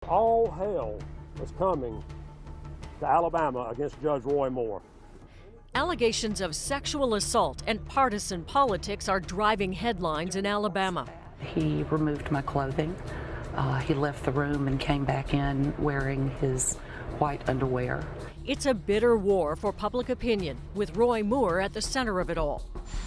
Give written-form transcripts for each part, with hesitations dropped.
All hell is coming to Alabama against Judge Roy Moore. Allegations of sexual assault and partisan politics are driving headlines in Alabama. He removed my clothing. He left the room and came back in wearing his white underwear. It's a bitter war for public opinion, with Roy Moore at the center of it all.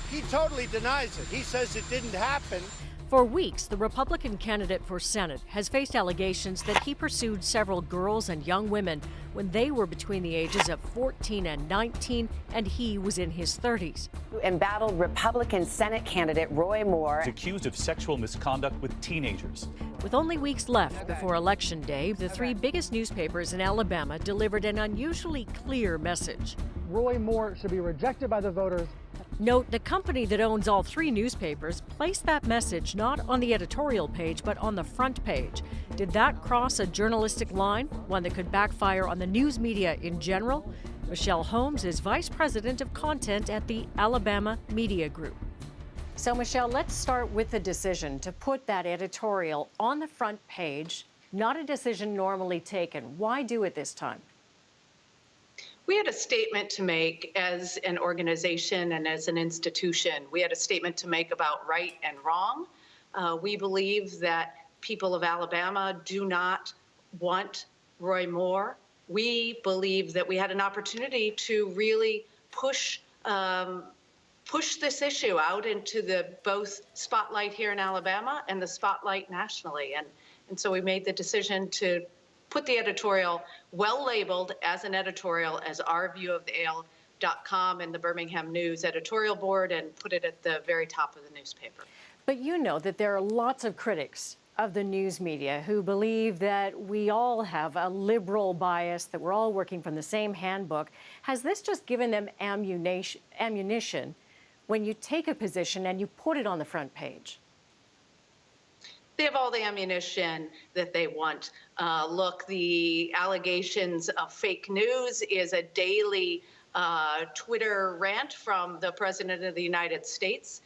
He totally denies it. He says it didn't happen. For weeks, the Republican candidate for Senate has faced allegations that he pursued several girls and young women when they were between the ages of 14 and 19, and he was in his 30s. Embattled Republican Senate candidate Roy Moore is accused of sexual misconduct with teenagers. With only weeks left before Election Day, the three biggest newspapers in Alabama delivered an unusually clear message. Roy Moore should be rejected by the voters. Note, the company that owns all three newspapers placed that message not on the editorial page, but on the front page. Did that cross a journalistic line, one that could backfire on the news media in general? Michelle Holmes is Vice President of Content at the Alabama Media Group. So, Michelle, let's start with the decision to put that editorial on the front page. Not a decision normally taken. Why do it this time? We had a statement to make as an organization and as an institution. We had a statement to make about right and wrong. We believe that people of Alabama do not want Roy Moore. We believe that we had an opportunity to really push this issue out into the both spotlight here in Alabama and the spotlight nationally. And so we made the decision to put the editorial well labeled as an editorial as our view of the AL.com and the Birmingham News editorial board, and put it at the very top of the newspaper. But you know that there are lots of critics of the news media who believe that we all have a liberal bias, that we're all working from the same handbook. Has this just given them ammunition when you take a position and you put it on the front page? They have all the ammunition that they want. Look, the allegations of fake news is a daily Twitter rant from the President of the United States.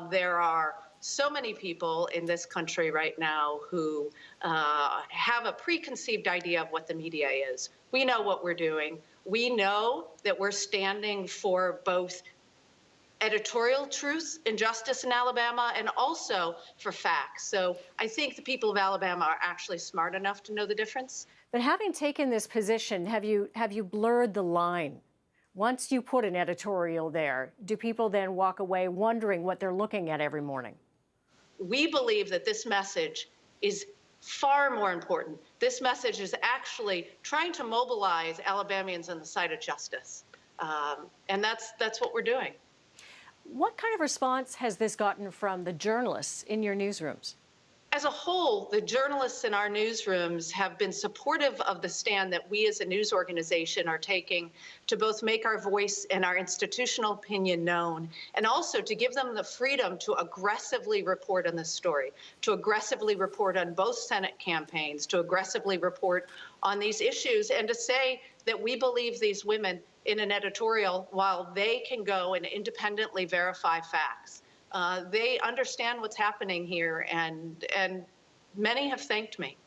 There are so many people in this country right now who have a preconceived idea of what the media is. We know what we're doing. We know that we're standing for both editorial truth and justice in Alabama, and also for facts. So I think the people of Alabama are actually smart enough to know the difference. But having taken this position, have you blurred the line? Once you put an editorial there, do people then walk away wondering what they're looking at every morning? We believe that this message is far more important. This message is actually trying to mobilize Alabamians on the side of justice. And that's what we're doing. What kind of response has this gotten from the journalists in your newsrooms? As a whole, the journalists in our newsrooms have been supportive of the stand that we as a news organization are taking to both make our voice and our institutional opinion known, and also to give them the freedom to aggressively report on this story, to aggressively report on both Senate campaigns, to aggressively report on these issues, and to say that we believe these women in an editorial while they can go and independently verify facts. They understand what's happening here, and many have thanked me.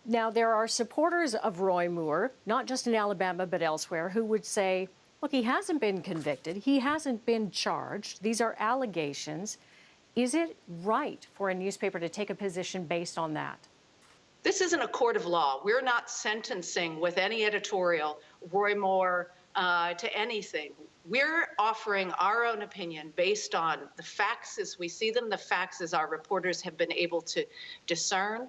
Now, there are supporters of Roy Moore, not just in Alabama but elsewhere, who would say, look, he hasn't been convicted, he hasn't been charged, these are allegations. Is it right for a newspaper to take a position based on that? This isn't a court of law. We're not sentencing with any editorial Roy Moore to anything. We're offering our own opinion based on the facts as we see them, the facts as our reporters have been able to discern.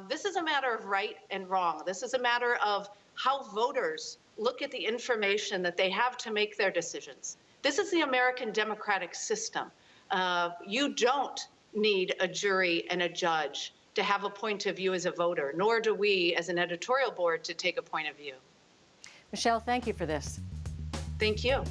This is a matter of right and wrong. This is a matter of how voters look at the information that they have to make their decisions. This is the American democratic system. You don't need a jury and a judge to have a point of view as a voter, nor do we as an editorial board to take a point of view. Michelle, thank you for this. Thank you.